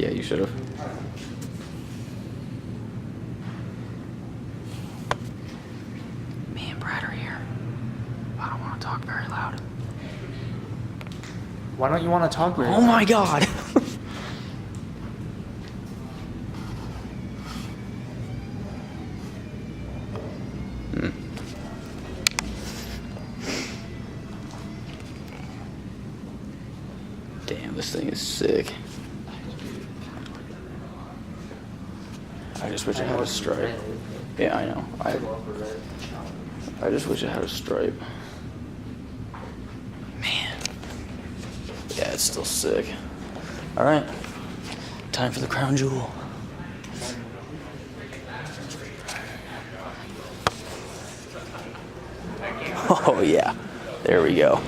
Yeah, you should have. Me and Brad are here. I don't want to talk very loud. Why don't you want to talk very loud? Oh my god! Damn, this thing is sick. I just wish it had a stripe. Yeah, I know. I just wish it had a stripe. Man. Yeah, it's still sick. Alright. Time for the crown jewel. Oh yeah. There we go.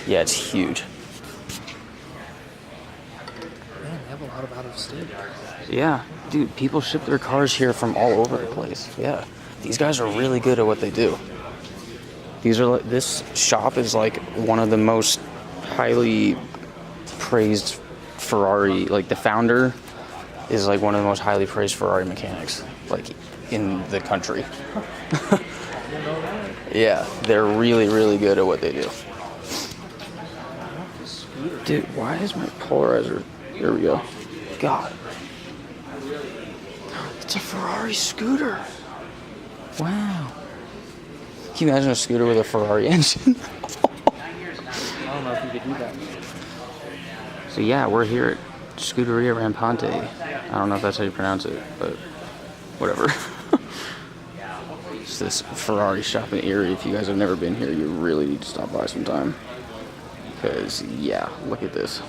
Yeah, it's huge. Man, they have a lot of out of state. Yeah, dude, people ship their cars here from all over the place. Yeah, these guys are really good at what they do. This shop is like one of the most highly praised Ferrari, like the founder is like one of the most highly praised Ferrari mechanics, like in the country. Yeah, they're really, really good at what they do. Dude, why is my polarizer? Here we go. God. It's a Ferrari scooter. Wow. Can you imagine a scooter with a Ferrari engine? I don't know if you could do that. So yeah, we're here at Scuderia Rampante. I don't know if that's how you pronounce it, but whatever. It's this Ferrari shop in Erie. If you guys have never been here, you really need to stop by sometime. Because, yeah, look at this.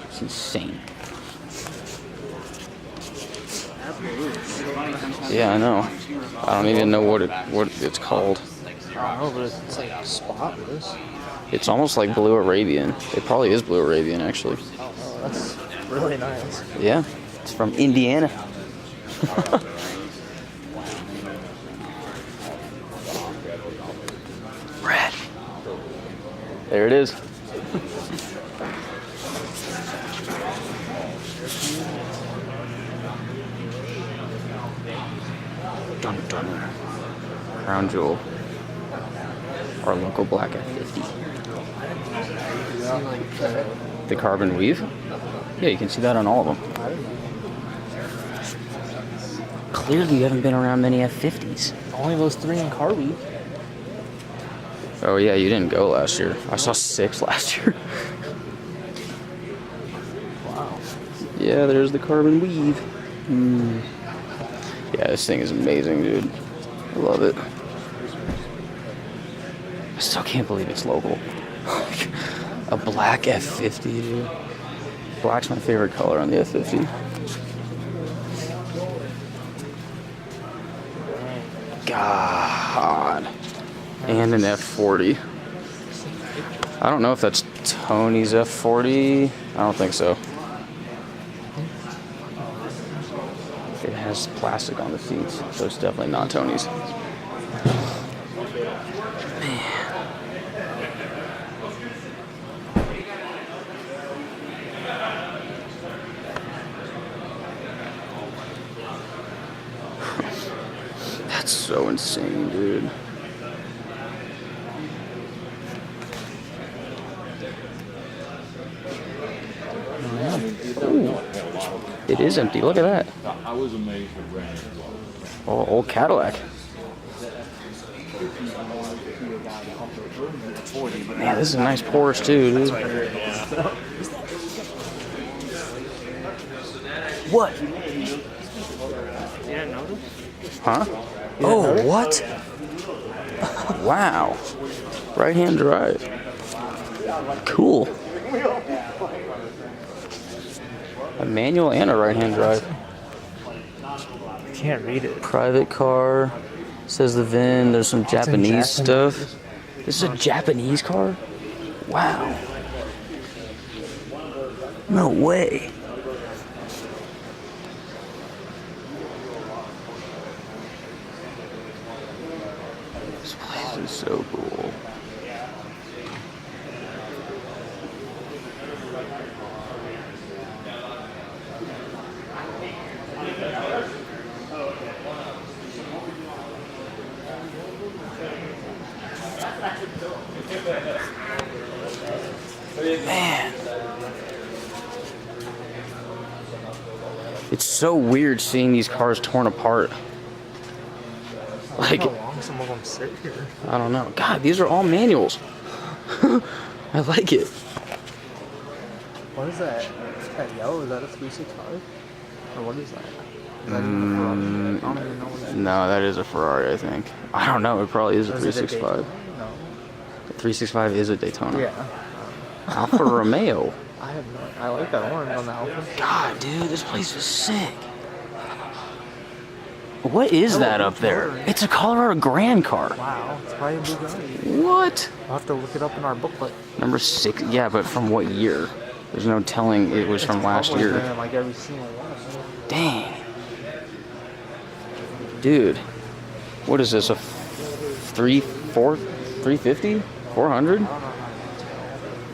It's insane. Yeah, I know. I don't even know what it's called. I don't know, but it's like spotless. It's almost like Blue Arabian. It probably is Blue Arabian, actually. Oh, that's really nice. Yeah, it's from Indiana. Red. There it is. Dun dun. Crown jewel. Our local black F50. The carbon weave? Yeah, you can see that on all of them. Clearly you haven't been around many F50s. Only those 3 in car weave. Oh yeah, you didn't go last year. I saw 6 last year. Wow. Yeah, there's the carbon weave. Yeah, this thing is amazing, dude. I love it. I still can't believe it's local. A black F50, dude. Black's my favorite color on the F50. God. And an F40. I don't know if that's Tony's F40. I don't think so. It has plastic on the seats, so it's definitely not Tony's. That's so insane, dude. Ooh. It is empty. Look at that. I was amazed at Brandon. Oh, old Cadillac. Man, this is a nice Porsche too, dude. What? You didn't notice? Huh? Oh, what? Wow. Right-hand drive. Cool. A manual and a right-hand drive. You can't read it. Private car. Says the VIN. There's some Japanese stuff. This is a Japanese car? Wow. No way. This place is so cool. Man. It's so weird seeing these cars torn apart. Like, how long some of them sit here. I don't know. God, these are all manuals. I like it. What is that? That yellow? Is that a 365? Or what is that? Is that even a Ferrari? I don't even know what that is. No, that is a Ferrari, I think. I don't know. It probably is a Is it 365. Daytona? No. The 365 is a Daytona. Yeah. Alfa Romeo. I have no. I like that orange on the Alfa. God, dude, this place is sick. What is that up there? It's a Colorado Grand car. Wow, it's probably a Bugatti. What? I'll have to look it up in our booklet. Number 6. Yeah, but from what year? There's no telling it was from last Probably year. been, like every single one. Dang. Dude. What is this? A 350? 400?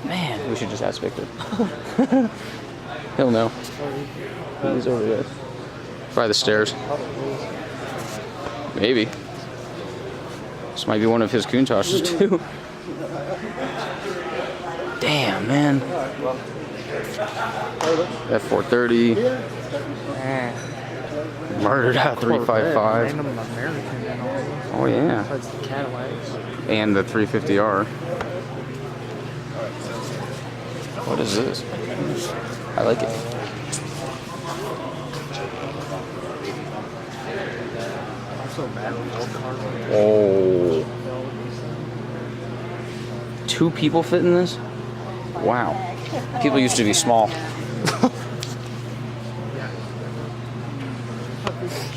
Man, we should just ask Victor. He'll know. He's over there. By the stairs. Maybe. This might be one of his Countachs too. Damn, man. F430. Murdered at 355. Random American and all. Oh yeah. Besides the Cadillacs. And the 350R. What is this? I like it. I'm so mad with old cars. Oh. 2 people fit in this? Wow. People used to be small.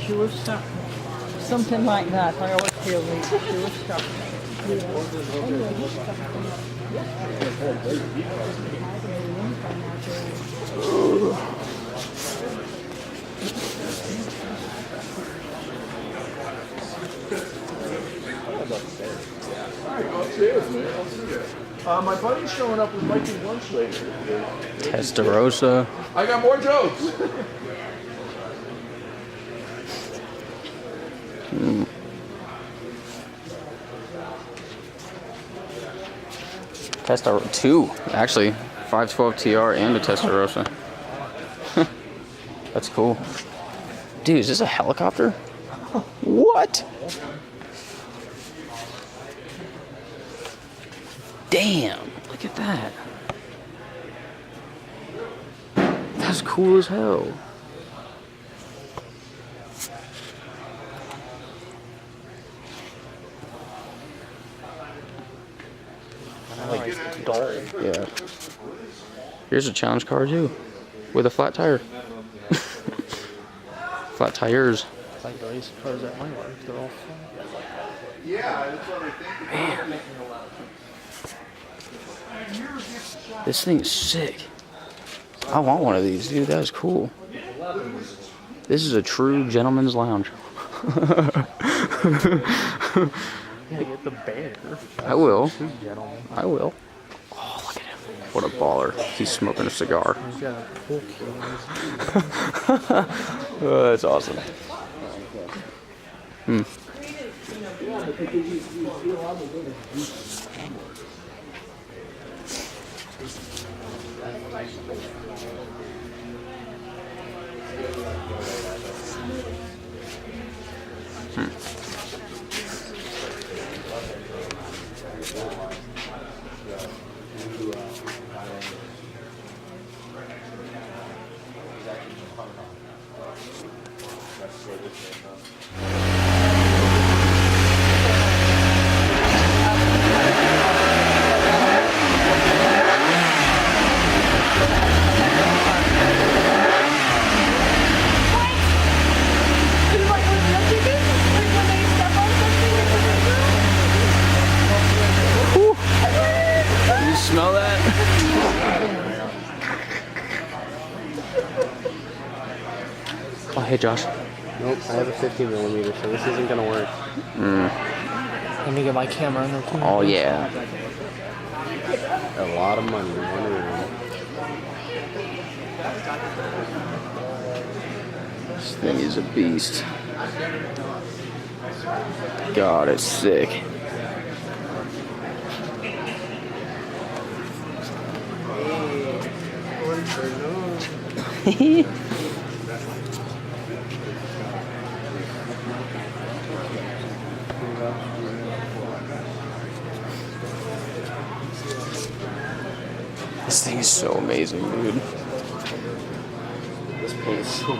Sure stuff. Something like that. I always feel like sure stuff. My buddy's showing up with Mikey lunch later. Testarossa. I got more jokes. Testarossa 2, actually. 512 TR and a Testarossa. That's cool. Dude, is this a helicopter? What? Damn, look at that. That's cool as hell. Like dull. Yeah. Here's a challenge car too, with a flat tire. Flat tires. It's like the race cars at my work. They're all fun. Yeah, that's what I think. Man. This thing is sick. I want one of these, dude. That is cool. This is a true gentleman's lounge. Yeah, get the bear. I will. True gentleman. I will. Oh, look at him. What a baller. He's smoking a cigar. He's got a pool key in his Oh, that's awesome. Can you smell that? Oh, hey, Josh. Nope, I have a 50mm, so this isn't gonna work. Let me get my camera in there too. Oh, yeah. A lot of money in one room. This thing is a beast. God, it's sick. This thing is so amazing, dude. This paint is so